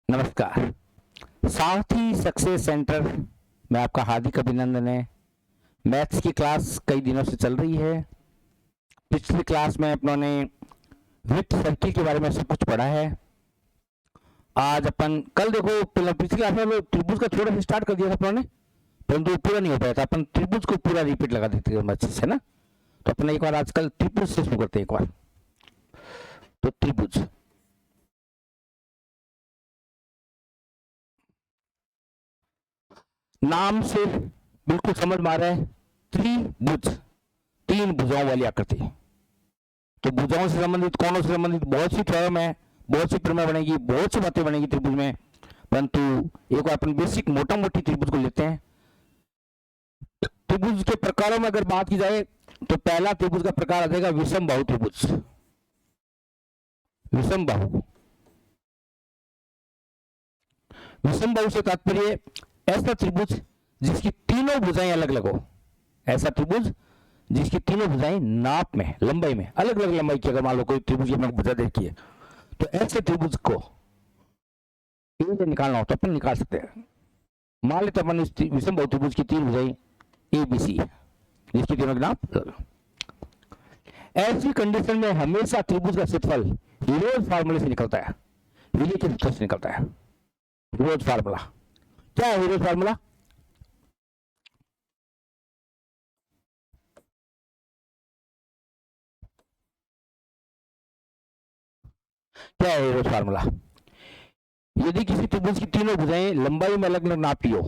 नमस्कार। सारथी success centre में आपका हार्दिक अभिनंदन है। मैथ्स की क्लास कई दिनों से चल रही है। पिछली क्लास में अपनों ने वित्त सर्किल के बारे में सब कुछ पढ़ा है। आज अपन कल देखो पिछली क्लास में त्रिभुज का थोड़ा सा स्टार्ट कर दिया था अपनों ने, परंतु वो पूरा नहीं हो पाया था। अपन त्रिभुज को पूरा रिपीट लगा देते हैं अच्छे से ना। तो अपन एक बार आजकल त्रिभुज से शुरू करते हैं एक बार। तो त्रिभुज नाम से बिल्कुल समझ में आ रहा है। त्रिभुज, तीन भुजाओं वाली आकृति। तो भुजाओं से संबंधित, कोणों से संबंधित बहुत सी थ्योरम है, बहुत सी प्रमेय बनेगी, बहुत सी बातें बनेगी त्रिभुज में। परंतु एक बार अपन बेसिक मोटा मोटी त्रिभुज को लेते हैं। त्रिभुज के प्रकारों में अगर बात की जाए तो पहला त्रिभुज का प्रकार आ जाएगा विषम बाहु त्रिभुज। विषम बाहु, विषम बाहु से तात्पर्य ऐसा त्रिभुज जिसकी तीनों भुजाएं अलग अलग हो। ऐसा त्रिभुज जिसकी तीनों भुजाएं नाप में, लंबाई में अलग अलग लंबाई की, अगर मान लो कोई त्रिभुज की भुजा देखी है तो ऐसे त्रिभुज को से निकालना हो तो अपन निकाल सकते हैं। मान लेते अपन इस विषम बाहु त्रिभुज की तीन भुजाएं ए बी सी जिसकी तीनों के नाप। ऐसी कंडीशन में हमेशा त्रिभुज का क्षेत्रफल विरोध फार्मूले से निकलता है, विधि के सूत्र से निकलता है। विरोध फार्मूला क्या है? विरोध फार्मूला क्या है? विरोध फार्मूला यदि किसी त्रिभुज की तीनों भुजाएं लंबाई में अलग अलग नापी हो,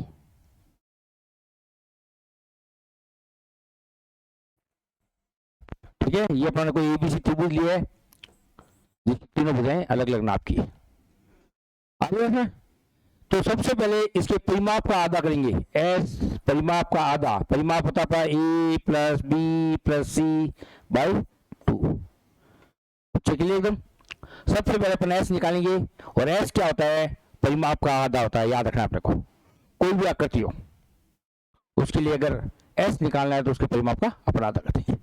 ठीक है, ये अपने कोई एबीसी त्रिभुज लिया है जिसकी तीनों भुजाएं अलग अलग नाप की आगे, तो सबसे पहले इसके परिमाप का आधा करेंगे। एस परिमाप का आधा, परिमाप होता है A plus B plus C by 2। चलिए एकदम सबसे पहले अपन एस निकालेंगे, और एस क्या होता है? परिमाप का आधा होता है। याद रखना अपने को, कोई भी आकृति हो उसके लिए अगर एस निकालना है तो उसके परिमाप का अपन आधा कर देंगे।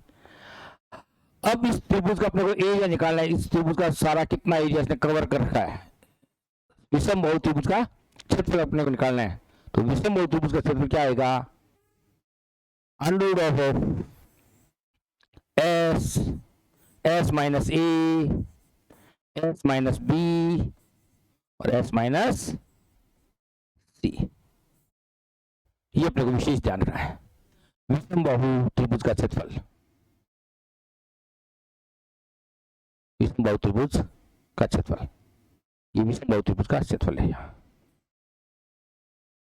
अब इस त्रिभुज का अपने को एरिया निकालना है। इस त्रिभुज का सारा कितना एरिया इसने कवर कर रखा है। विषम बाहु त्रिभुज का क्षेत्रफल अपने को निकालना है। तो विषम बाहु त्रिभुज का क्षेत्रफल क्या आएगा? Under root of S, S minus A, S minus B और एस माइनस सी। ये अपने को विशेष ध्यान रखना है। विषम बाहु त्रिभुज का क्षेत्रफल, विषम बाहु त्रिभुज का क्षेत्रफल, ये विषम बाहु त्रिभुज का क्षेत्रफल है।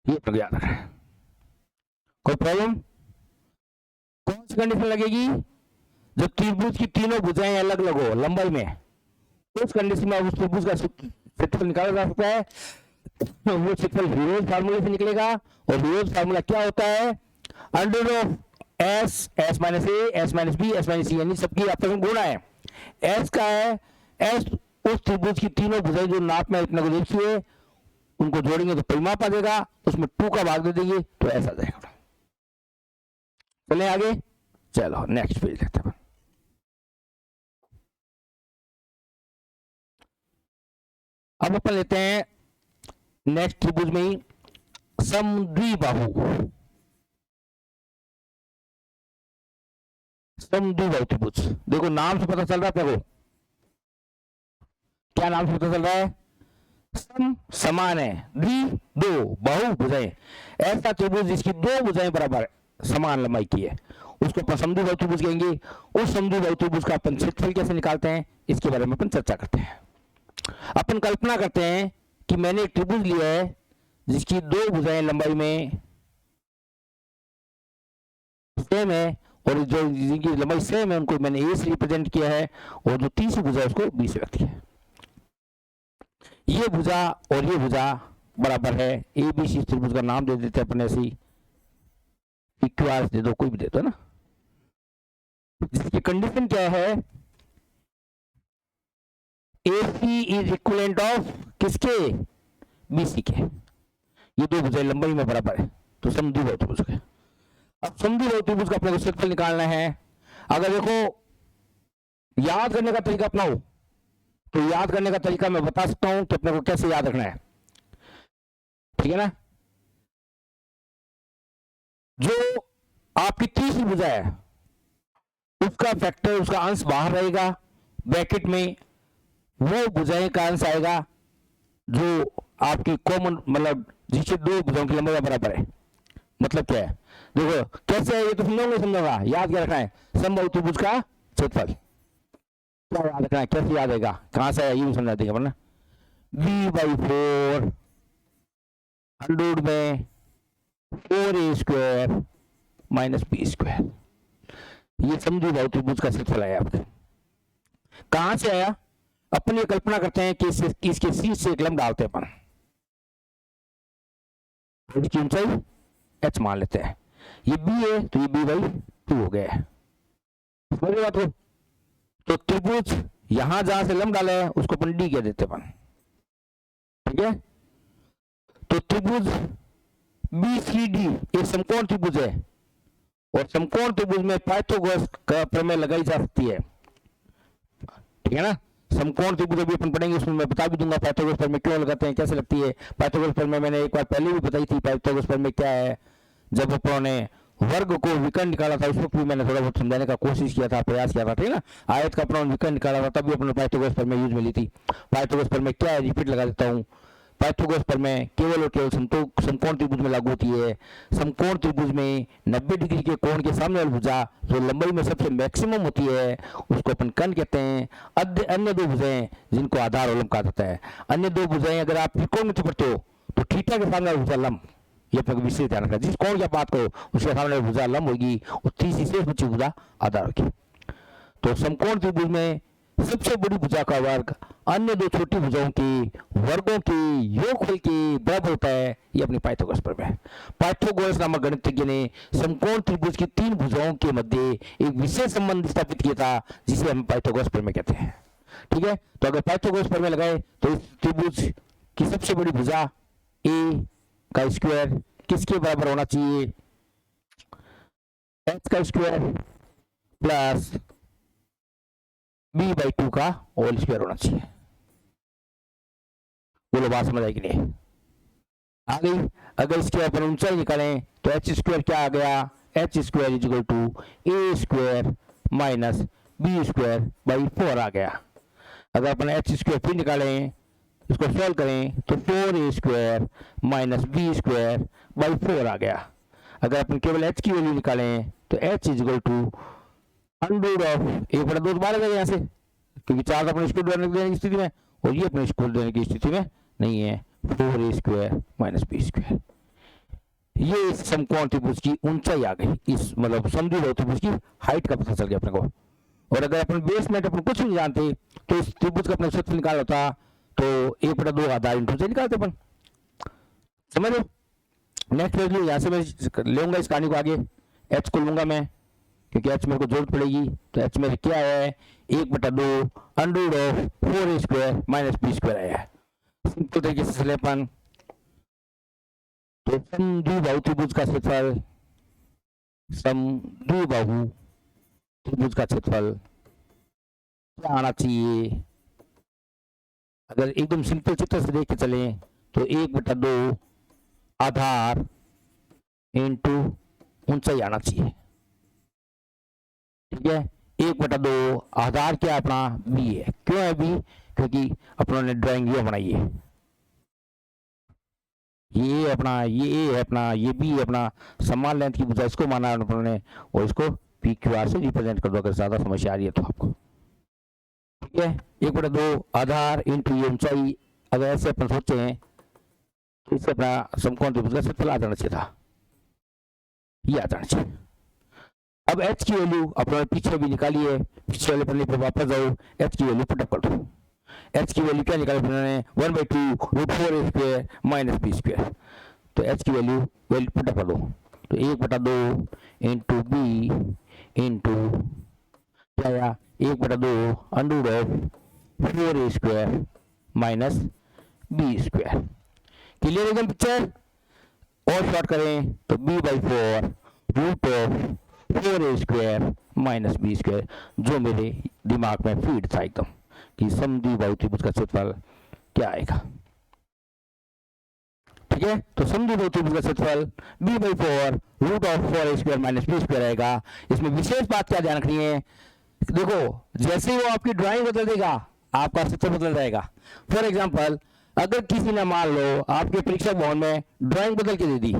ये अपने को याद रखना है। कोई प्रॉब्लम? कौन सी कंडीशन लगेगी? जब त्रिभुज की तीनों भुजाएं अलग अलग हो लंबाई में, उस कंडीशन में उस त्रिभुज का क्षेत्रफल निकाला जा सकता है। वो क्षेत्रफल विरोध फार्मूले से निकलेगा, और विरोध फार्मूला क्या होता है? Under of S, S minus A, S minus B, S minus C, यानी सबकी आपस में गुणा है। एस का है, एस उस त्रिभुज की तीनों भुजाएं जो नाप में अपने को देखी है उनको जोड़ेंगे तो परिमाप आ जाएगा, उसमें 2 का भाग दे देंगे तो ऐसा आ जाएगा। चले आगे, चलो नेक्स्ट पेज लेते हैं। अब अपन लेते हैं नेक्स्ट त्रिभुज में ही समद्विबाहु। समद्विबाहु त्रिभुज, देखो नाम से पता चल रहा है अपने को, क्या नाम से पता चल रहा है? सम समान है, द्वि दो, बाहु भुजाएं। ऐसा त्रिभुज जिसकी दो भुजाएं बराबर समान लंबाई की है उसको अपन समद्विबाहु त्रिभुज कहेंगे। उस समद्विबाहु त्रिभुज का अपन क्षेत्रफल कैसे निकालते हैं इसके बारे में अपन चर्चा करते हैं। अपन कल्पना करते हैं कि मैंने एक त्रिभुज लिया है जिसकी दो भुजाएं लंबाई में सेम है, और जो जिनकी लंबाई सेम है उनको मैंने ए से रिप्रेजेंट किया है, और जो तीसरी भुजा है उसको बी से रखी है। ये भुजा और ये भुजा बराबर है। ए बी सी त्रिभुज का नाम दे देते हैं अपने, ऐसी इक्वास दे दो, कोई भी दे दो ना। जिसकी कंडीशन क्या है? AC इज इक्विवेलेंट ऑफ किसके? BC के। ये दो भुजाएं लंबाई में बराबर है तो समद्विबाहु त्रिभुज है। अब समद्विबाहु त्रिभुज का अपने को क्षेत्रफल निकालना है। अगर देखो याद करने का तरीका अपनाओ तो याद करने का तरीका मैं बता सकता हूं कि अपने को कैसे याद रखना है। ठीक है ना। जो आपकी तीसरी भुजा है उसका फैक्टर, उसका अंश बाहर रहेगा ब्रैकेट में, वो भुजाएं का अंश आएगा जो आपकी कॉमन, मतलब जिससे दो भुजाओं की लंबाई बराबर है। मतलब क्या है, देखो कैसे है ये तो समझोगे, समझोगा, याद क्या रखना है, समबाहु त्रिभुज का क्षेत्रफल क्या याद रखना है, कैसे याद आएगा, कहां से यूं समझा देगा वरना b/4 100 में 4a² माइनस b², ये समद्विबाहु त्रिभुज का क्षेत्रफल आया आपके। कहां से आया, अपनी कल्पना करते हैं कि इसके शीर्ष से एक लंब डालते हैं अपन, इसकी ऊंचाई h मान लेते हैं, ये b है तो ये b/2 हो गया है, समझ रहे बात को। तो त्रिभुज यहां जहां से लंब डाला है उसको अपन d कह देते अपन, ठीक है। तो त्रिभुज BCD एक समकोण त्रिभुज है, और समकोण त्रिभुज में पाइथागोरस का प्रमेय लगाई जा सकती है, ठीक है ना। समकोण त्रिभुज अभी अपन पढ़ेंगे, उसमें मैं बता भी दूंगा पाइथागोरस प्रमेय क्यों लगाते हैं, कैसे लगती है। पाइथागोरस प्रमेय मैंने एक बार पहले भी बताई थी, पाइथागोरस प्रमेय क्या है। जब अपन ने वर्ग को विकर्ण निकाला था उस वक्त भी मैंने थोड़ा बहुत समझाने का कोशिश किया था, प्रयास किया था, ठीक है ना। आयत का अपन विकर्ण निकाला था तब भी अपन पाइथागोरस प्रमेय यूज में ली थी। पाइथागोरस प्रमेय क्या है, रिपीट लगा देता हूँ। पाइथागोरस प्रमेय केवल और केवल समकोण त्रिभुज में लागू होती है। समकोण त्रिभुज में 90 डिग्री के कोण के सामने वाली भुजा जो लंबाई में सबसे मैक्सिमम होती है उसको अपन कर्ण कहते हैं। अन्य दो भुजाएं जिनको आधार और लंब कहा जाता है, अन्य दो भुजाएं अगर आप त्रिकोणमिति पढ़ते हो तो थीटा के सामने वाली भुजा लंब, ये अपने विशेष ध्यान रखना, जिस कोण की बात करो उसके सामने भुजा लंब होगी और तीसरी शेष बची भुजा आधार होगी। तो समकोण त्रिभुज में सबसे बड़ी भुजा का वर्ग अन्य दो छोटी भुजाओं के वर्गों के योगफल के बराबर होता है, ये अपनी पाइथागोरस प्रमेय है। पाइथागोरस नामक गणितज्ञ ने समकोण त्रिभुज की तीन भुजाओं के मध्य एक विशेष संबंध स्थापित किया था जिसे हम पाइथागोरस प्रमेय कहते हैं, ठीक है। तो अगर पाइथागोरस प्रमेय लगाए तो इस त्रिभुज की सबसे बड़ी भुजा a का स्क्वायर किसके बराबर होना चाहिए, h का स्क्वायर प्लस b/2 का होल स्क्वायर होना चाहिए। बोलो बात समझ आएगी नहीं, आ गई। अगर इसके अपन ऊंचाई निकालें तो h² क्या आ गया, h² = a² माइनस b²/4 आ गया। अगर अपन h² फिर निकालें, इसको सॉल्व करें तो 4a² माइनस b²/4 आ गया। अगर अपन केवल h की वैल्यू निकालें तो h = √1/2 बाहर आ गया यहाँ से, क्योंकि चार अपने स्क्वायर देने की स्थिति में और ये अपने स्क्वायर देने की स्थिति में नहीं है। 4a² माइनस b², ये इस समकोण त्रिभुज की ऊंचाई आ गई, इस मतलब समद्विबाहु त्रिभुज की हाइट का पता चल गया अपने को। और अगर अपन बेसमेंट अपन कुछ नहीं जानते तो इस त्रिभुज का अपना क्षेत्रफल निकाल होता तो 1/2 आधार इंटू से निकालते अपन, समझ लो। नेक्स्ट वैल्यू यहाँ से मैं लूंगा इस कहानी को आगे, h को लूंगा मैं क्योंकि h मेरे को जरूरत पड़ेगी। तो h मेरे क्या है, 1/2 √4a² माइनस b² आया है। सिंपल तरीके से चले अपन, तो समद्विबाहु त्रिभुज का क्षेत्रफल, समद्विबाहु त्रिभुज का क्षेत्रफल क्या आना चाहिए। अगर एकदम सिंपल चित्र से देख के चले तो 1/2 आधार इंटू ऊंचाई आना चाहिए, ठीक है। 1/2 आधार क्या अपना b है, क्यों है b, क्योंकि अपनों ने ड्राइंग ये बनाई है, ये अपना ये a है अपना, ये b है अपना, समान लेंथ की भुजा इसको माना अपनों ने और इसको PQR से रिप्रेजेंट कर दो अगर ज्यादा समस्या आ रही है तो आपको, ठीक है। 1/2 आधार इंटू ये ऊंचाई, अगर ऐसे अपन सोचते हैं तो इससे अपना समकोण त्रिभुज का क्षेत्रफल आ जाना चाहिए था, ये आ जाना चाहिए। अब h की वैल्यू अपने पीछे भी निकाली है, पिछले वाले पन्ने पर वापस जाओ, h की वैल्यू पुटअप कर दो। h की वैल्यू क्या निकाली अपने, 1/2 √4a² माइनस b², तो h की वैल्यू पुटअप कर दो तो 1/2 इंटू b इंटू क्या आया, 1/2 √4a² माइनस b²। क्लियर एकदम पिक्चर। और शॉर्ट करें तो b/4 √4a² माइनस b², जो मेरे दिमाग में फीड था एकदम कि समद्विबाहु त्रिभुज का क्षेत्रफल क्या आएगा, ठीक है। ठीक है। तो समद्विबाहु त्रिभुज का क्षेत्रफल b/4 √4a² - b² रहेगा। इसमें विशेष बात क्या ध्यान रखनी है, देखो जैसे ही वो आपकी ड्राइंग बदल देगा आपका क्षेत्रफल बदल जाएगा। फॉर एग्जाम्पल, अगर किसी ने मान लो आपके परीक्षा भवन में ड्राइंग बदल के दे दी,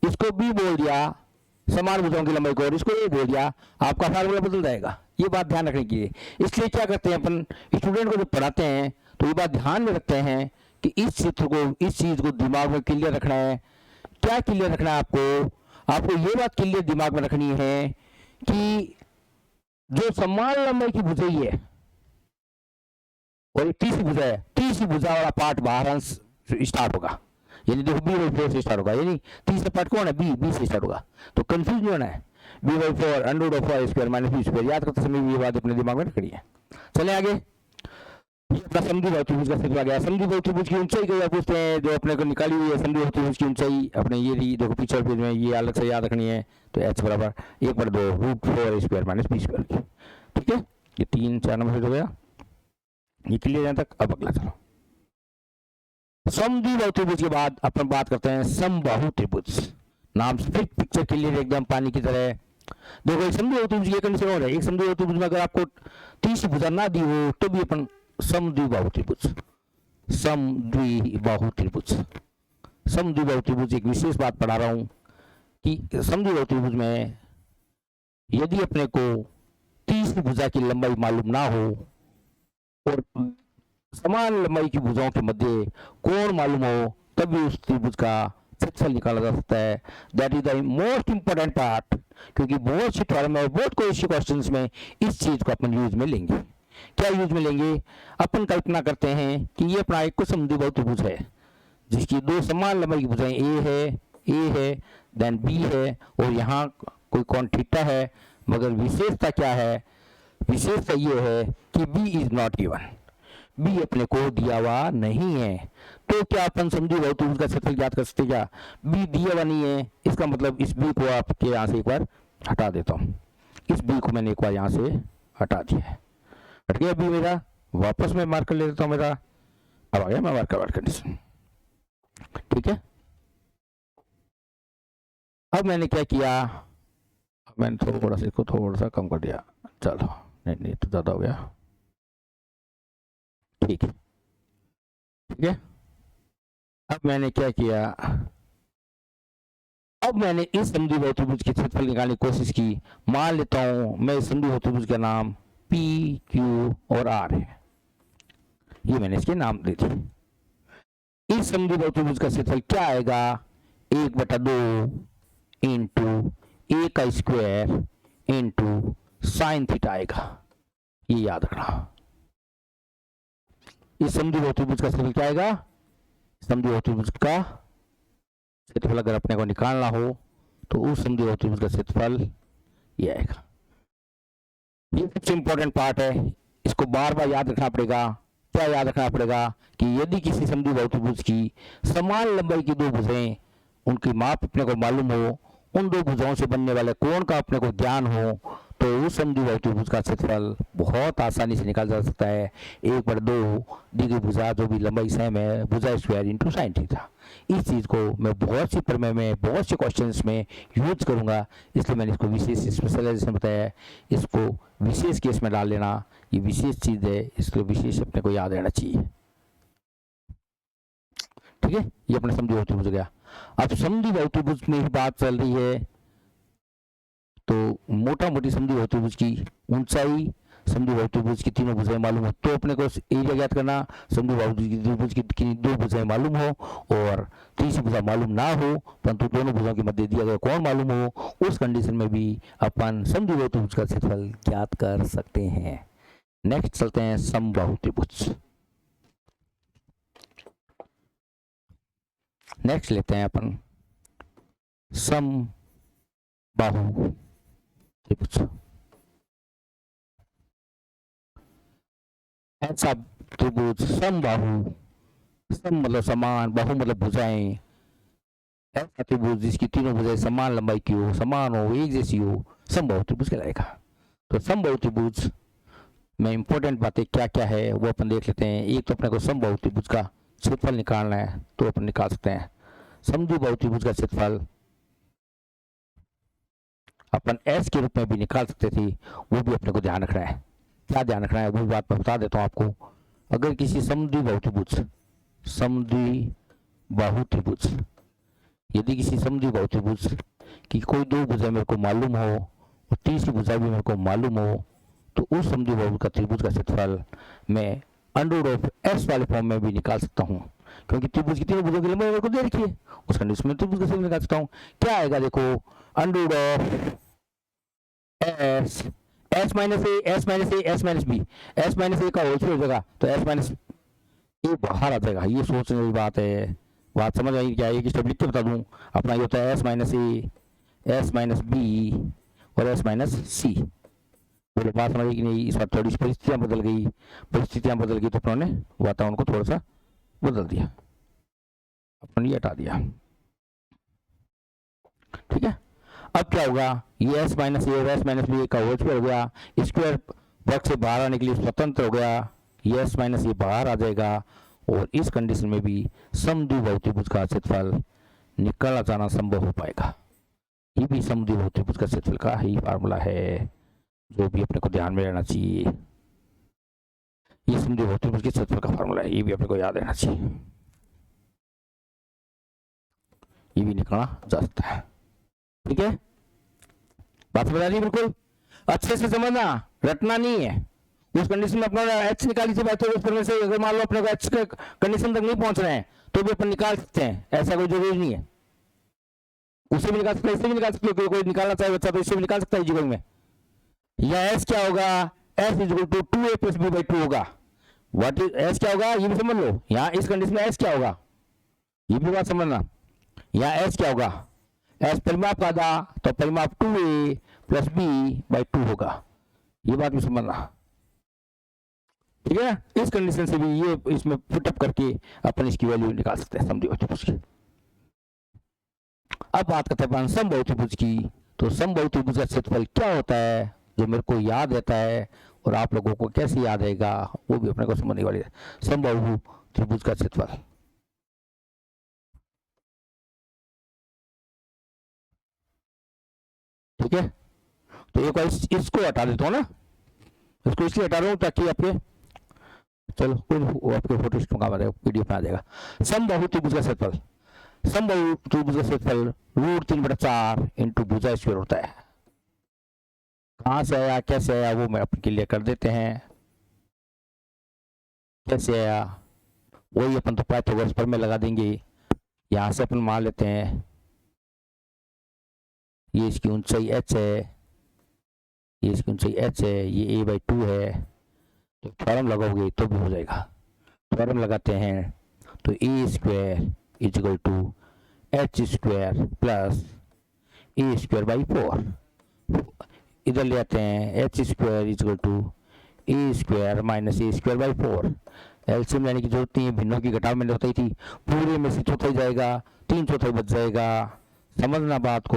इसको b बोल दिया समान भुजाओं की लंबाई को और इसको a बोल दिया, आपका फार्मूला बदल जाएगा। ये बात ध्यान रखने की है। इसलिए क्या करते हैं अपन स्टूडेंट को जब पढ़ाते हैं तो ये बात ध्यान में रखते हैं कि इस चित्र को, इस चीज को दिमाग में क्लियर रखना है। क्या क्लियर रखना है आपको ये बात क्लियर दिमाग में रखनी है कि जो समान लंबाई की भुजा है और तीसरी भुजा है, तीसरी भुजा वाला पार्ट बाहर अंश स्टार्ट होगा, यानी देखो b/4 से स्टार्ट होगा, यानी तीसरा पार्ट कौन है, b से स्टार्ट होगा। तो कंफ्यूज नहीं होना है, b/4 √4a² - b²। याद करते समय ये बात अपने दिमाग में रखनी है। चले आगे, ये अपना समद्विबाहु त्रिभुज का क्षेत्र आ गया। समद्विबाहु त्रिभुज की ऊंचाई क्या पूछते हैं, जो अपने को निकाली हुई है समद्विबाहु त्रिभुज की ऊंचाई अपने ये रही, देखो पिक्चर पेज में, ये अलग से याद रखनी है। तो h बराबर 1/2 √4a² - b² की, ठीक है। ये 3 4 नंबर हो गया, ये क्लियर यहाँ तक। अब अगला चलो, समद्विबाहु त्रिभुज के बाद अपन बात करते हैं समबाहु त्रिभुज। नाम से फिर पिक्चर क्लियर एकदम पानी की तरह। देखो एक समद्विबाहु त्रिभुज की कंडीशन और है, एक समद्विबाहु त्रिभुज में अगर आपको तीसरी भुजा ना दी हो तो भी अपन समद्विबाहु त्रिभुज, समद्विबाहु त्रिभुज, समद्विबाहु त्रिभुज एक विशेष बात पढ़ा रहा हूं कि समद्विबाहु त्रिभुज में यदि अपने को तीसरी भुजा की लंबाई मालूम ना हो और समान लंबाई की भुजाओं के मध्य कोण मालूम हो, तब भी उस त्रिभुज का क्षेत्रफल निकाला जा सकता है। That is the most important part, क्योंकि बहुत सी प्रॉब्लम में, बहुत कोई क्वेश्चंस में इस चीज को अपन यूज में लेंगे। क्या यूज में लेंगे, अपन कल्पना करते हैं कि ये अपना एक समद्विबाहु त्रिभुज है जिसकी दो समान लंबाई की भुजाएं ए है देन बी है और यहाँ कोई कोण थीटा है, मगर विशेषता क्या है, विशेषता ये है कि b is not given, b अपने को दिया हुआ नहीं है। तो क्या अपन समद्विबाहु त्रिभुज का क्षेत्रफल ज्ञात कर सकते हैं क्या, b दिया हुआ नहीं है, इसका मतलब इस b को आपके यहाँ से एक बार हटा देता हूँ, इस b को मैंने एक बार यहाँ से हटा दिया है, हट गया b मेरा, वापस मैं मार्कर ले लेता हूँ मेरा, अब आ गया मैं मार्कर कंडीशन, ठीक है। अब मैंने क्या किया, मैंने थोड़ा सा इसको थोड़ा सा कम कर दिया, चलो नहीं तो ज्यादा हो गया, ठीक है ठीक है। अब मैंने क्या किया, अब मैंने इस समद्विबाहु त्रिभुज के क्षेत्रफल निकालने की कोशिश की। मान लेता हूं मैं इस समद्विबाहु त्रिभुज का नाम P, Q और R है, ये मैंने इसके नाम दे दिए। इस समद्विबाहु त्रिभुज का क्षेत्रफल क्या आएगा, 1/2 इंटू a का स्क्वायर इंटू साइन थीटा आएगा, ये याद रखना। इस समद्विबाहु त्रिभुज का क्षेत्रफल क्या आएगा, समद्विबाहु त्रिभुज का क्षेत्रफल अगर अपने को निकालना हो तो उस समद्विबाहु त्रिभुज का क्षेत्रफल ये आएगा। ये सबसे इंपॉर्टेंट पार्ट है, इसको बार बार याद रखना पड़ेगा। क्या याद रखना पड़ेगा कि यदि किसी समद्विबाहु त्रिभुज की समान लंबाई की दो भुजाएं, उनकी माप अपने को मालूम हो, उन दो भुजाओं से बनने वाले कोण का अपने को ज्ञान हो, तो उस समद्विबाहु त्रिभुज का क्षेत्रफल बहुत आसानी से निकाल जा सकता है। 1/2 दी गई भुजा जो भी लंबाई सेम है, भुजा स्क्वायर इंटू साइन थीटा। इस चीज को मैं बहुत सी प्रमेय में, बहुत से क्वेश्चंस में यूज करूंगा, इसलिए मैंने इसको विशेष स्पेशलाइजेशन बताया। इसको विशेष केस में डाल लेना, ये विशेष चीज है, इसको विशेष अपने को याद रहना चाहिए, ठीक है। ये अपने समद्विबाहु त्रिभुज हो गया। अब समद्विबाहु त्रिभुज में ही बात चल रही है, तो मोटा मोटी समद्विबाहु त्रिभुज की ऊंचाई, समद्विबाहु त्रिभुज की तीनों भुजाएं मालूम हो तो अपने को एरिया ज्ञात करना, समद्विबाहु त्रिभुज की दो भुजाएं मालूम हो और तीसरी भुजा मालूम ना हो परंतु दोनों भुजाओं के मध्य दिया गया कोण मालूम हो, उस कंडीशन में भी अपन समद्विबाहु त्रिभुज का क्षेत्रफल ज्ञात कर सकते हैं। नेक्स्ट चलते हैं समबाहु त्रिभुज। नेक्स्ट लेते हैं अपन समबाहु त्रिभुज। ऐसा त्रिभुज समबाहु, सम मतलब समान, बाहु मतलब भुजाएं, ऐसा त्रिभुज जिसकी तीनों भुजाएं समान लंबाई की हो, समान हो, एक जैसी हो, समबाहु त्रिभुज कहलाएगा। तो समबाहु त्रिभुज में इंपॉर्टेंट बातें क्या क्या है वो अपन देख लेते हैं। एक तो अपने को समबाहु त्रिभुज का क्षेत्रफल निकालना है तो अपन निकाल सकते हैं। समद्विबाहु त्रिभुज का क्षेत्रफल अपन एस के रूप में भी निकाल सकते थे, वो भी अपने को ध्यान रखना है। क्या ध्यान रखना है वो बात मैं बता देता हूँ आपको। अगर किसी समद्विबाहु त्रिभुज यदि किसी समद्विबाहु त्रिभुज की कोई दो भुजा मेरे को मालूम हो और तीसरी भुजा भी मेरे को मालूम हो, तो उस समद्विबाहु का त्रिभुज का क्षेत्रफल मैं अंडर ऑफ एस वाले फॉर्म में भी निकाल सकता हूँ, क्योंकि त्रिभुज की तीनों भुजों की लंबाई मेरे को दे रखी है, उस कंडीशन में त्रिभुज का क्षेत्रफल निकाल सकता हूँ। क्या आएगा देखो, under of S S minus A S minus A S minus B, S minus A का होल स्क्वायर हो जाएगा तो एस माइनस ए बाहर आ जाएगा। ये सोचने की बात है, बात समझ आई क्या? एक स्टेप लिख के बता दूं, अपना ये होता है S minus A S minus B और एस माइनस सी। बोलो बात समझ आई कि नहीं? इस बार थोड़ी परिस्थितियां बदल गई तो अपनों ने वातावरण को थोड़ा सा बदल दिया, अपन ये हटा दिया। ठीक है, अब क्या होगा, ये एस माइनस ए और एस माइनस बी का होल स्क्वायर हो गया, स्क्वायर वर्ग से बाहर आने के लिए स्वतंत्र हो गया, ये एस माइनस ए बाहर आ जाएगा और इस कंडीशन में भी समद्विबाहु त्रिभुज का क्षेत्रफल निकलना जाना संभव हो पाएगा। ये भी समद्विबाहु त्रिभुज का क्षेत्रफल का ही फार्मूला है, जो भी अपने को ध्यान में रहना चाहिए। ये समद्विबाहु त्रिभुज के क्षेत्रफल का फार्मूला है, ये भी अपने को याद रहना चाहिए, ये भी निकालना जा सकता है। ठीक है, बात समझ आ रही है? बिल्कुल अच्छे से समझना, रटना नहीं है। उस कंडीशन में अपना एच निकाली थी बात, तो उस पर से अगर मान लो अपने को एच के कंडीशन तक नहीं पहुंच रहे हैं तो भी अपन निकाल सकते हैं, ऐसा कोई जरूरी नहीं है। उसे भी निकाल सकते हैं, इससे भी निकाल सकते हो, कोई निकालना चाहे बच्चा तो इससे भी निकाल सकता है जीवन में। या एस क्या होगा, S is equal to 2a plus b by 2 होगा। व्हाट इज एस क्या होगा ये भी समझ लो, यहाँ इस कंडीशन में एस क्या होगा ये भी बात समझना। यहाँ एस क्या होगा, एस परिमाप का आधा तो परिमाप 2a प्लस b बाई 2 होगा, ये बात भी समझना। ठीक है, इस कंडीशन से भी ये इसमें पुटअप करके अपन इसकी वैल्यू निकाल सकते हैं समद्विबाहु त्रिभुज की। अब बात करते हैं समबाहु त्रिभुज की। तो समबाहु त्रिभुज का क्षेत्रफल क्या होता है, जो मेरे को याद रहता है और आप लोगों को कैसे याद रहेगा वो भी अपने को समझने वाली है। समबाहु त्रिभुज का क्षेत्रफल, ठीक है, तो एक बार इसको हटा देता हूँ ना, इसको इसलिए हटा रहा हूँ ताकि आपके चलो कोई आपके फोटो मंगा पीडीएफ में आ जाएगा। समबाहु त्रिभुज का क्षेत्रफल, समबाहु त्रिभुज का क्षेत्रफल √3/4 इंटू भुजा स्क्वायर होता है। कहां से आया कैसे आया वो मैं अपन क्लियर कर देते हैं। कैसे आया वही अपन तो पाइथागोरस पर में लगा देंगे। यहां से अपन मान लेते हैं ये इसकी ऊंचाई h है, ये इसकी ऊंचाई h है, ये a/2 है, तो फॉर्म लगाओगे तो भी हो जाएगा। फॉर्म लगाते हैं तो a square is equal to h square plus a square by 4। इधर ले आते हैं h square is equal to a square minus a square by 4। LCM लेने की जरूरत नहीं है, भिन्नों की घटाव में होता ही थी, पूरे में से चौथाई जाएगा, 3/4 बच जाएगा। समझना बात को,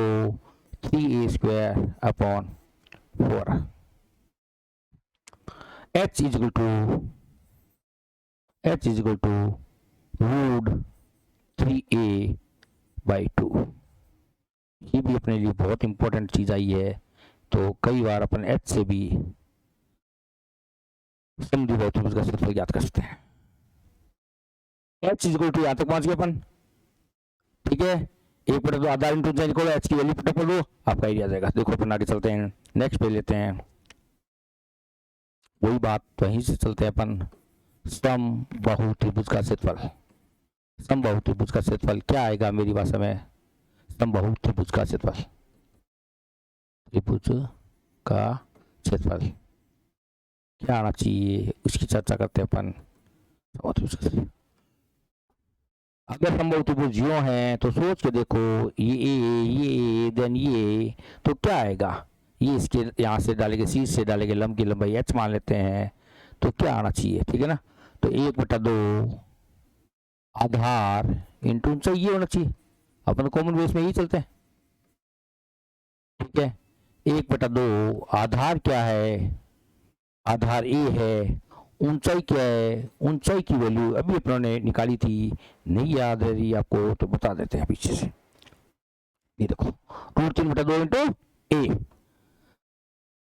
3a square upon 4 h is equal to √3a by 2। ये भी अपने लिए बहुत इंपॉर्टेंट चीज आई है, तो कई बार अपन h से भी समद्विबाहु त्रिभुज का क्षेत्रफल ज्ञात कर सकते हैं। h इज इक्वल टू यहां तक पहुंच गए अपन, ठीक है, 1/2 आधा इंटू निकालो, h की वैल्यू पुट कर दो, आपका एरिया आ जाएगा। देखो अपन आगे चलते हैं, नेक्स्ट पे लेते हैं, वही बात वहीं से चलते हैं अपन। समबाहु त्रिभुज का क्षेत्रफल, समबाहु त्रिभुज का क्षेत्रफल क्या आएगा मेरी भाषा में, समबाहु त्रिभुज का क्षेत्रफल, त्रिभुज का क्षेत्रफल क्या आना चाहिए उसकी चर्चा करते हैं अपन। अगर समबाहु त्रिभुज ज्यों है तो सोच के देखो, ये देन ये, तो क्या आएगा, ये इसके यहाँ से डालेंगे, शीर्ष से डालेंगे, लंब की लंबाई h मान लेते हैं, तो क्या आना चाहिए, ठीक है ना। तो 1/2 आधार इंटू ऊंचाई ये होना चाहिए, अपन कॉमन बेस में ही चलते हैं, ठीक है। 1/2 आधार क्या है, आधार a है ऊंचाई क्या है, ऊंचाई की वैल्यू अभी अपनों ने निकाली थी, नहीं याद है रही आपको तो बता देते हैं पीछे से। ये देखो √3/2 इंटू ए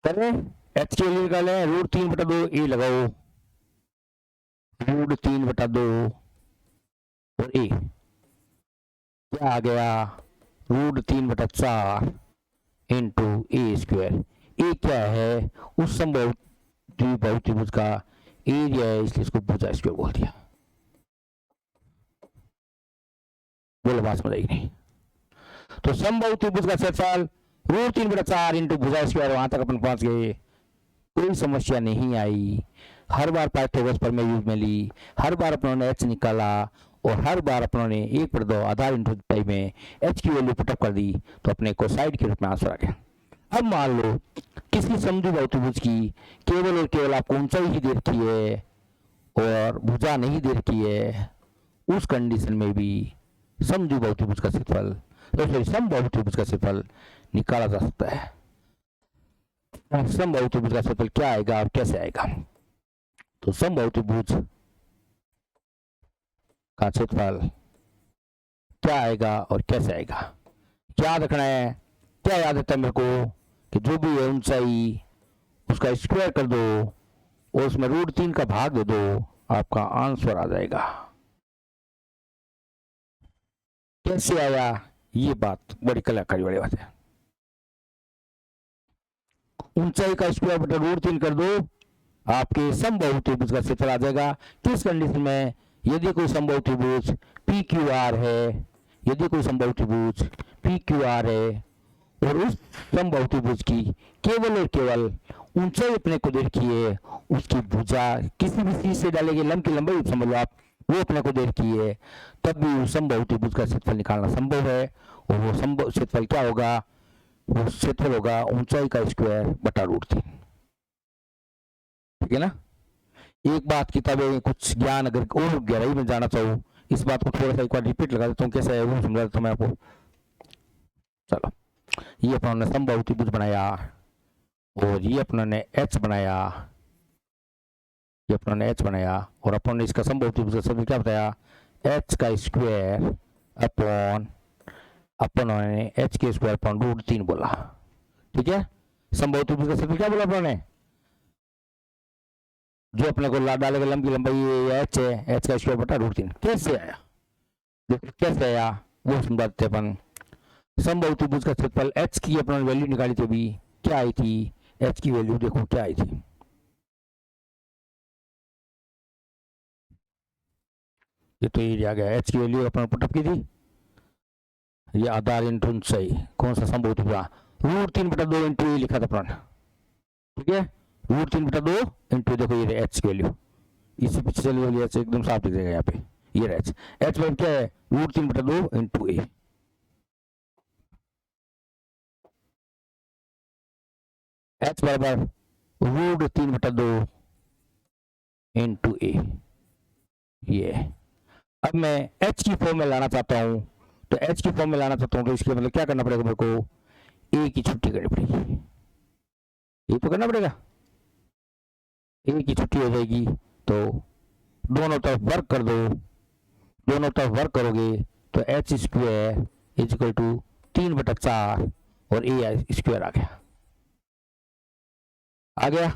करें, एच की वैल्यू निकाले, √3/2 ए लगाओ, √3/2 और ए क्या आ गया, √3/4 इंटू ए स्क्वायर। ए क्या है, उस संभव द्विबाहु त्रिभुज का एरिया है, इसलिए इसको भुजा स्क्वायर बोल दिया। बोलो बात समझ आई नहीं? तो समबाहु त्रिभुज का क्षेत्रफल √3/4 इंटू भुजा स्क्वायर, वहां तक अपन पहुंच गए, कोई समस्या नहीं आई। हर बार पाइथागोरस प्रमेय यूज में ली, हर बार अपनों ने एच निकाला और हर बार अपनों ने 1/2 आधार इंटू ऊंचाई में एच की वैल्यू पुटअप कर दी तो अपने कोसाइड के रूप में आंसर आ गया। अब मान लो किसी समद्विबाहु त्रिभुज की केवल और केवल आपको ऊंचाई ही दे रखी है और भुजा नहीं दे रखी है, उस कंडीशन में भी समद्विबाहु त्रिभुज का क्षेत्रफल, तो समबाहु त्रिभुज का क्षेत्रफल निकाला जा सकता है। समबाहु त्रिभुज का क्षेत्रफल क्या आएगा और कैसे आएगा? तो समबाहु त्रिभुज का क्षेत्रफल क्या आएगा और कैसे आएगा, याद रखना है। क्या याद रहता है मेरे को कि जो भी है ऊंचाई उसका स्क्वायर कर दो और उसमें √3 का भाग दे दो, आपका आंसर आ जाएगा। कैसे आया, ये बात बड़ी कलाकारी वाली बात है। ऊंचाई का स्क्वायर बटा √3 कर दो, आपके समबाहु त्रिभुज का क्षेत्रफल आ जाएगा। किस कंडीशन में? यदि कोई समबाहु त्रिभुज PQR है, यदि कोई समबाहु त्रिभुज PQR है और उस समबाहु त्रिभुज की केवल और केवल ऊंचाई अपने को दे रखी है, उसकी भुजा किसी भी चीज से डालेंगे, लंब की लंबाई समझ लो आप, वो अपने को दे रखी है, तब भी उस समबाहु त्रिभुज का क्षेत्रफल निकालना संभव है। और वो समबाहु क्षेत्रफल क्या होगा, वो क्षेत्रफल होगा ऊंचाई का स्क्वायर बटा √3। ठीक है ना? एक बात किताबें कुछ ज्ञान अगर और गहराई में जाना चाहूँ, इस बात को थोड़ा सा एक बार रिपीट लगा देता हूँ, कैसे है वो समझा देता हूँ मैं आपको। चलो, ये अपना ने समबाहु त्रिभुज बनाया और ये अपना ने एच बनाया, ये अपना ने एच बनाया और अपन ने इसका समबाहु त्रिभुज का क्षेत्रफल क्या बताया, एच का स्क्वायर अपॉन अपन ने एच के स्क्वायर अपॉन √3 बोला। ठीक है, समबाहु त्रिभुज का क्षेत्रफल क्या बोला अपन ने, जो अपने को डालेगा लंब की लंबाई एच है, एच का स्क्वायर बटा √3। कैसे आया, देखो कैसे आया वो समझाते अपन। समबाहु त्रिभुज का क्षेत्रफल एच की अपने वैल्यू निकाली थी, अभी क्या आई थी, एच की वैल्यू देखो क्या आई थी, ये तो ये आ गया, एच की वैल्यू अपने पुटअप की थी, ये आधार इंटू ऊंचाई, कौन सा समबाहु त्रिभुज, √3/2 इंटू ए लिखा था अपन। ठीक है, √3/2 इंटू देखो ये एच की वैल्यू, इसी पीछे चली हुई एच एकदम साफ दिख जाएगा यहाँ पे, ये एच, एच मतलब क्या है, √3/2 इंटू ए। एच बराबर √3/2 इंटू ए। ये अब मैं एच की फॉर्म में लाना चाहता हूं, तो एच की फॉर्म में लाना चाहता हूं तो इसके मतलब क्या करना पड़ेगा मेरे को, ए की छुट्टी करनी पड़ेगी, ये तो करना पड़ेगा, ए की छुट्टी हो जाएगी तो दोनों तरफ वर्क कर दो, दोनों तरफ वर्क करोगे तो H square is equal to 3/4 और ए स्क्वायर आ गया, आ गया।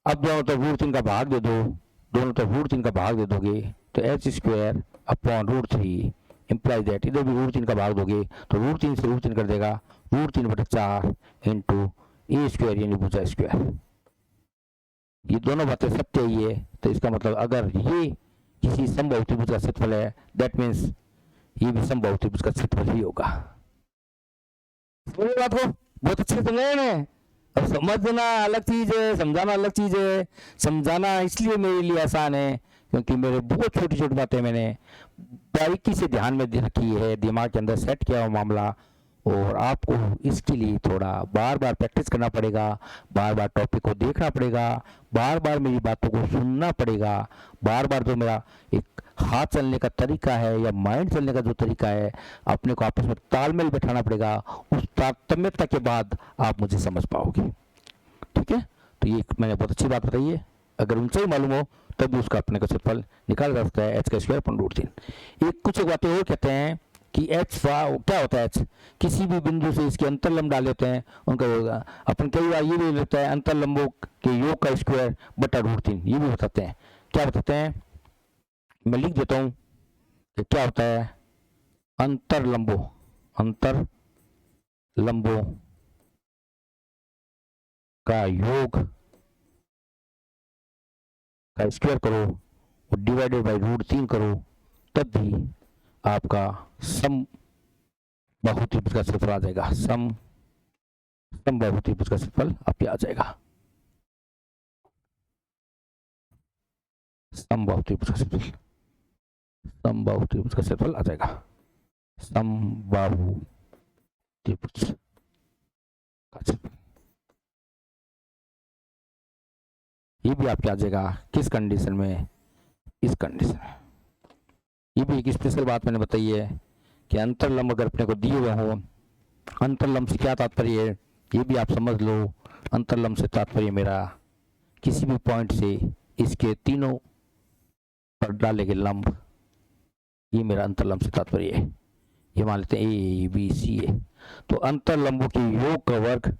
अब दोनों तरफ √3 का भाग दे दो, दोनों तरफ √3 का भाग दे दोगे तो H square upon √3 implies that, इधर भी √3 का भाग दोगे तो √3 से √3 कर देगा, √3/4 इंटू ए स्क्वायर यानी भुजा स्क्वायर। ये दोनों बातें सत्य ही है, तो इसका मतलब अगर ये किसी समबाहु त्रिभुज का क्षेत्रफल है, दैट मीन्स ये भी समबाहु त्रिभुज का क्षेत्रफल ही होगा। बात को बहुत अच्छे से समझाया मैं। अब समझना अलग चीज है, समझाना अलग चीज है। समझाना इसलिए मेरे लिए आसान है क्योंकि मेरे बहुत छोटी छोटी बातें मैंने बारीकी से ध्यान में रखी है, दिमाग के अंदर सेट किया हुआ मामला, और आपको इसके लिए थोड़ा बार बार प्रैक्टिस करना पड़ेगा, बार बार टॉपिक को देखना पड़ेगा, बार बार मेरी बातों को सुनना पड़ेगा, बार बार जो मेरा एक हाथ चलने का तरीका है या माइंड चलने का जो तरीका है, अपने को आपस में तालमेल बैठाना पड़ेगा, उस तारतम्यता के बाद आप मुझे समझ पाओगे। ठीक है, तो ये मैंने बहुत अच्छी बात बताई है। अगर ऊंचाई मालूम हो तब भी उसका अपने का क्षेत्रफल निकाला जा सकता है, एच का स्क्वायर अपन √3। एक कुछ बातें और कहते हैं कि एच क्या होता है, एच किसी भी बिंदु से इसके अंतरलंब डाल लेते हैं उनका होगा। अपन कई बार ये भी लेता है अंतरलंबों के योग का स्क्वायर बटा √3, ये भी बताते हैं। क्या बताते हैं, मैं लिख देता हूं कि क्या होता है, अंतरलंबों का योग का स्क्वायर करो और डिवाइडेड बाई √3 करो, तब भी आपका समबाहु त्रिभुज का क्षेत्रफल आ जाएगा। समबाहु त्रिभुज का क्षेत्रफल आपके आ जाएगा। समबाहु त्रिभुज का क्षेत्रफल आ जाएगा। समबाहु त्रिभुज का क्षेत्रफल ये भी आपके आ जाएगा। किस कंडीशन में, इस कंडीशन में। ये भी एक स्पेशल बात मैंने बताई है कि अंतरलंब अगर अपने को दिए हुए हो, अंतरलंब से क्या तात्पर्य है ये भी आप समझ लो। अंतरलंब से तात्पर्य मेरा किसी भी पॉइंट से इसके तीनों पर डाले गए लंब, ये मेरा अंतरलंब से तात्पर्य है। ये मान लेते हैं ए बी सी है, तो अंतरलंबों के योग का वर्ग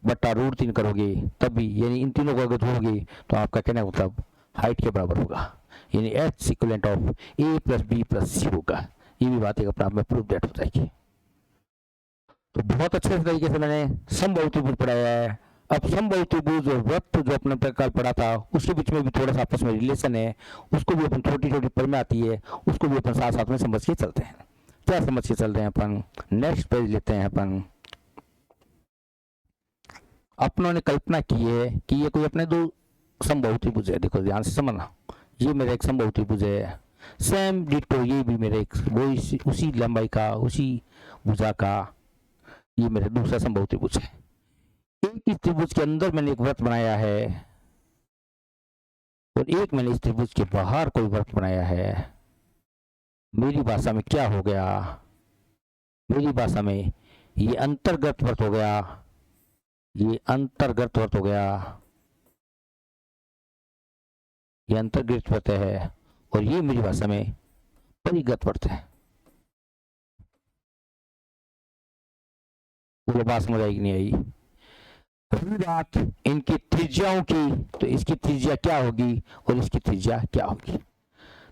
बटा √3 करोगे तब भी, यानी इन तीनों को अगर जोड़ोगे तो आपका कहना मतलब हाइट के बराबर होगा, यानी H equivalent of A plus B plus C होगा। ये भी बात एक अपने आप में प्रूफ डेट हो जाएगी। तो बहुत अच्छे तरीके से मैंने समबाहु त्रिभुज पढ़ाया है। अब समबाहु त्रिभुज और वृत्त जो अपने कल पढ़ा था उसके बीच में भी थोड़ा सा आपस में रिलेशन है, उसको भी अपन छोटी छोटी पढ़ में आती है, उसको भी अपन साथ साथ में समझ के चलते हैं। क्या समझ के चल रहे हैं अपन, नेक्स्ट पेज लेते हैं अपन। अपनों ने कल्पना की है कि ये कोई अपने दो समबाहु त्रिभुज है। देखो ध्यान से समझना, ये मेरा एक समबाहु त्रिभुज है, सेम डिटो ये भी मेरे एक वो उसी लंबाई का, उसी भुजा का ये मेरा दूसरा समबाहु त्रिभुज है। एक इस त्रिभुज के अंदर मैंने एक वृत्त बनाया है और एक मैंने इस त्रिभुज के बाहर कोई वृत्त बनाया है। मेरी भाषा में क्या हो गया, मेरी भाषा में ये अंतर्गत वृत्त हो गया, ये अंतर्गत वृत्त हो गया, ये अंतर्गत वृत्त है, और ये मेरी भाषा में परिगत वृत्त है। बोलो बात समझ आई कि नहीं आई? बात इनकी त्रिज्याओं की, तो इसकी त्रिज्या क्या होगी और इसकी त्रिज्या क्या होगी।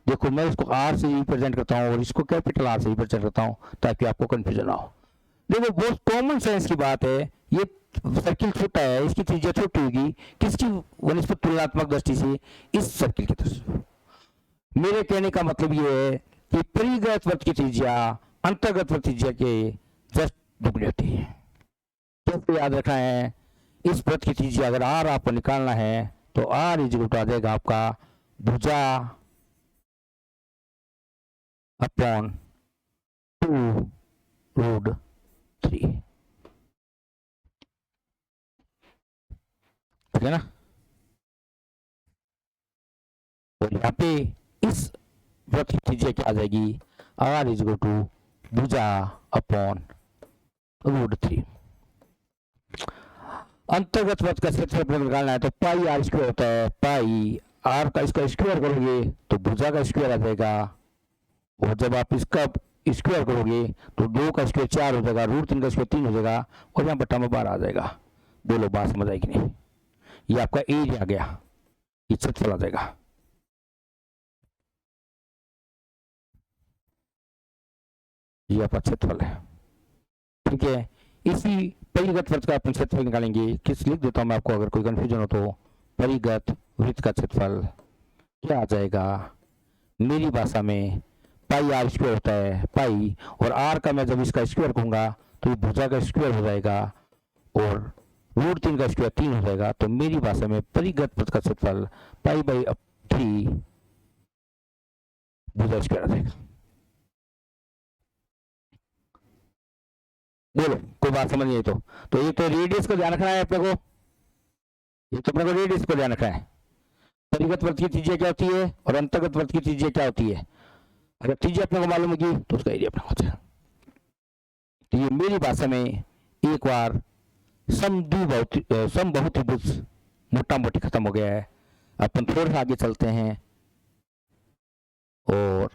देखो मैं इसको आर से रिप्रेजेंट करता हूँ और इसको कैपिटल आर से रिप्रेजेंट करता हूँ ताकि आपको कंफ्यूजन ना हो। देखो बहुत कॉमन सेंस की बात है, ये सर्किल छोटा है, इसकी त्रिज्या छोटी होगी किसकी वनिस्पत तुलनात्मक दृष्टि से, इस सर्किल की दृष्टि। मेरे कहने का मतलब ये है कि परिगत वृत्त की त्रिज्या अंतर्गत वृत्त त्रिज्या के जस्ट दुगनी होती है। तो याद रखना है, इस वृत्त की त्रिज्या अगर आर आपको निकालना है तो आर इज इक्वल टू आ जाएगा आपका भुजा अपॉन 2√3, ठीक है ना। और यहाँ पे इस वृत्त की त्रिज्या क्या आ जाएगी, आर इज इक्वल टू भुजा अपॉन √3। अंतर्गत वृत्त का क्षेत्रफल निकालना है तो पाई आर स्क्वायर होता है, पाई आर का इसका स्क्वायर करोगे तो भुजा का स्क्वायर आ जाएगा, और जब आप इसका स्क्वायर करोगे तो 2 का स्क्वायर 4 हो जाएगा, √3 का स्क्वायर 3 हो जाएगा, और यहाँ बट्टा में 12 आ जाएगा। बोलो बात समझ आएगी नहीं? ये आपका एरिया आ गया, ये क्षेत्रफल आ जाएगा। ये आपका क्षेत्रफल है, ठीक है। इसी परिगत वृत्त का अपन क्षेत्रफल निकालेंगे। किस लिख देता हूं मैं आपको अगर कोई कंफ्यूजन हो तो। परिगत वृत्त का क्षेत्रफल क्या आ जाएगा, मेरी भाषा में पाई आर स्क्वायर होता है, पाई और आर का मैं जब इसका स्क्वायर कहूंगा तो ये भुजा का स्क्वायर हो जाएगा और √3 का स्क्वायर 3 हो जाएगा। तो मेरी भाषा में परिगत वृत्त का क्षेत्रफल पाई बाई 3 भुजा स्क्वायर आ जाएगा। बोलो कोई बात समझ नहीं? तो ये तो रेडियस को ध्यान रखना है अपने को, ये तो अपने को रेडियस को ध्यान रखना है। परिगत वृत्त की त्रिज्या क्या होती है और अंतर्गत वृत्त की त्रिज्या क्या होती है। अगर त्रिज्या अपने को मालूम होगी तो उसका एरिया अपने को। तो ये मेरी भाषा में एक बार समबाहु त्रिभुज मोटा मोटी खत्म हो गया है। अपन थोड़ा सा आगे चलते हैं और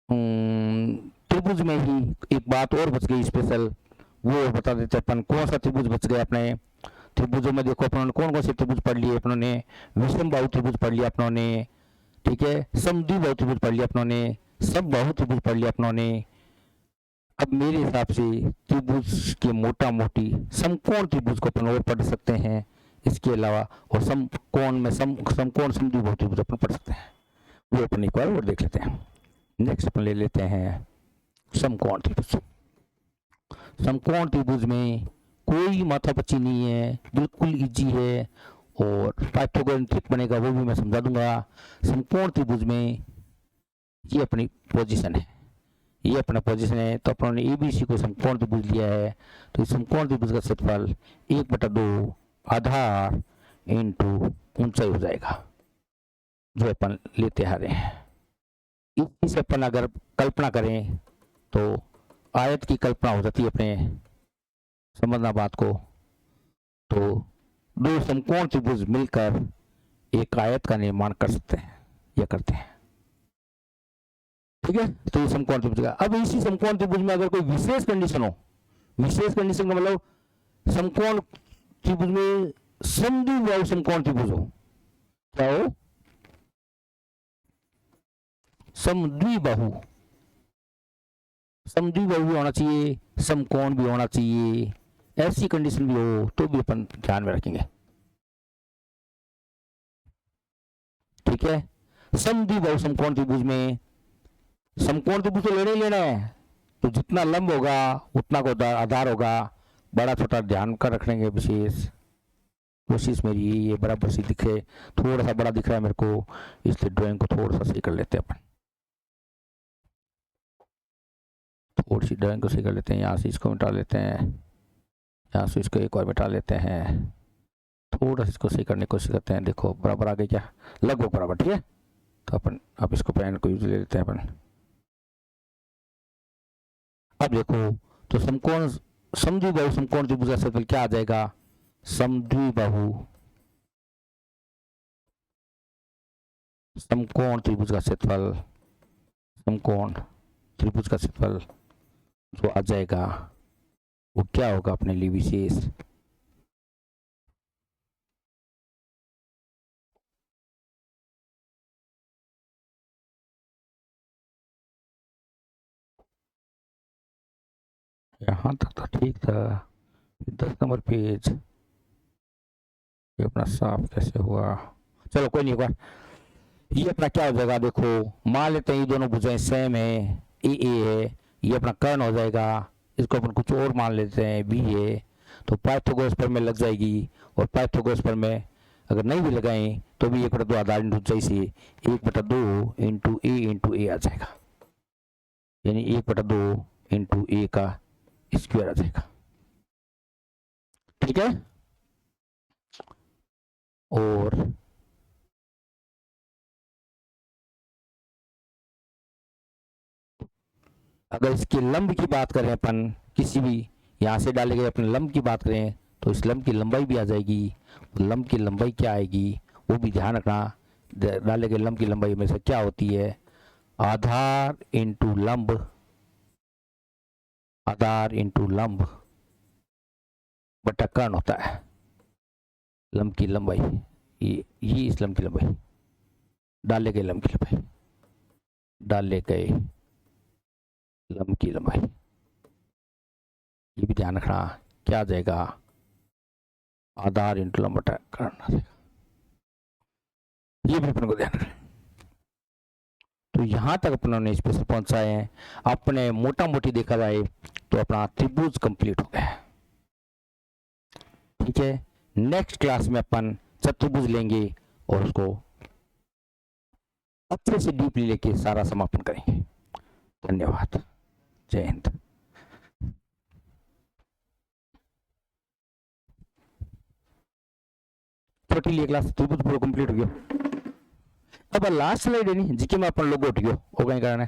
त्रिभुज में ही एक बात और बच गई स्पेशल, वो बता देते अपन। कौन सा त्रिभुज बच गया अपने त्रिभुजों में? देखो अपनों ने कौन कौन से त्रिभुज पढ़ लिए अपनों ने? विषम बाहु त्रिभुज पढ़ लिया अपनों ने, ठीक है। समद्विबाहु त्रिभुज पढ़ लिया अपनों ने, समबाहु त्रिभुज पढ़ लिया अपनों ने। अब मेरे हिसाब से त्रिभुज के मोटा मोटी समकोण त्रिभुज को अपन और पढ़ सकते हैं इसके अलावा, और समकोण में समकोण समद्विबाहु त्रिभुज अपन पढ़ सकते हैं, वो अपन एक बार और देख लेते हैं। नेक्स्ट अपन ले लेते हैं समकोण त्रिभुज। समकोण त्रिभुज में कोई माथापच्ची नहीं है, बिल्कुल इजी है, और पाइथागोरस ट्रिक बनेगा वो भी मैं समझा दूंगा। समकोण त्रिभुज में ये अपनी पोजीशन है, ये अपना पोजीशन है, तो अपनों ने एबीसी को समकोण त्रिभुज लिया है, तो इस समकोण त्रिभुज का क्षेत्रफल 1/2 आधार इंटू ऊंचाई हो जाएगा, जो अपन लेते आ रहे हैं। इसी से अपन अगर कल्पना करें तो आयत की कल्पना हो जाती है अपने, समझना बात को। तो दो समकोण त्रिभुज मिलकर एक आयत का निर्माण कर सकते हैं या करते हैं, ठीक है। तो ये समकोण त्रिभुज का। अब इसी समकोण त्रिभुज में अगर कोई विशेष कंडीशन हो, विशेष कंडीशन का मतलब समकोण त्रिभुज में समद्विबाहु समकोण त्रिभुज हो, क्या हो? समद्विबाहु, समद्विबाहु भी होना चाहिए, समकोण भी होना चाहिए, ऐसी कंडीशन भी हो तो भी अपन ध्यान में रखेंगे, ठीक है। समद्विबाहु समकोण त्रिभुज में समकोण त्रिभुज तो लेना ही लेना है, तो जितना लंब होगा उतना को आधार होगा, बड़ा छोटा ध्यान कर रखेंगे। विशेष कोशिश मेरी ये बराबर सी दिखे, थोड़ा सा बड़ा दिख रहा है मेरे को, इसलिए ड्राइंग को थोड़ा सा सही कर लेते हैं अपन, थोड़ी सी ड्राइंग को सही कर लेते हैं। यहाँ से इसको मिटा लेते हैं, यहाँ से इसको एक और मिटा लेते हैं, थोड़ा सा इसको सही करने की कोशिश करते हैं। देखो बराबर आ गई क्या? लगभग बराबर, ठीक है। तो अपन अब इसको पेन को यूज ले लेते हैं अपन। अब देखो तो समकोण समद्विबाहु समकोण त्रिभुज का क्षेत्रफल क्या आ जाएगा? समद्विबाहु समकोण त्रिभुज का क्षेत्रफल, समकोण त्रिभुज का क्षेत्रफल जो आ जाएगा वो क्या होगा अपने लिए विशेष? यहाँ तक तो ठीक था, 10 नंबर पेज ये अपना साफ कैसे हुआ? चलो कोई नहीं, एक बार ये अपना क्या हो जाएगा? देखो मान लेते हैं ये दोनों भुजाएं सेम है, ए है, ये अपना कर्ण हो जाएगा, इसको अपन कुछ और मान लेते हैं बी है, तो पाइथागोरस पर में लग जाएगी, और पाइथागोरस पर में अगर नहीं भी लगाएं तो भी 1/2 आधार इंटू ऊंचाई से 1/2 इंटू ए आ जाएगा, यानी 1/2 इंटू ए का स्क्वायर आ जाएगा, ठीक है। और अगर इसके लंब की बात करें अपन, किसी भी यहाँ से डाले गए अपने लंब की बात करें तो इस लंब की लंबाई भी आ जाएगी। लंब की लंबाई क्या आएगी वो भी ध्यान रखना, डाले गए लंब की लंबाई में से क्या होती है? आधार इंटू लंब, आधार इंटू लंब बटा कर्ण होता है। लंब की लंबाई ये इस लंब की लंबाई, डाले गए लंब की लंबाई, डाले गए लंब की लंबाई, ये भी ध्यान रखना क्या आ जाएगा? आधार इंटू लंब बटा कर्ण आ जाएगा, ये भी अपन को ध्यान रखना। तो यहां तक अपनों ने स्पेशल पहुंचाए हैं। अपने मोटा मोटी देखा जाए तो अपना त्रिभुज कंप्लीट हो गया, ठीक है। नेक्स्ट क्लास में अपन चतुर्भुज लेंगे और उसको अच्छे से डीपली लेके सारा समापन करेंगे। धन्यवाद, जय हिंद। छोटी लिए क्लास त्रिभुज पूरा कंप्लीट हो गया। अब लास्ट स्लाइड है नहीं जिके में अपन लोग उठ गयो हो गए कारण है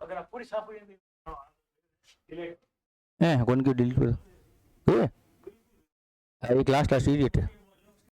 अगर आप पूरी साफ हो कौन की डिलीट कर एक लास्ट लास्ट इडियट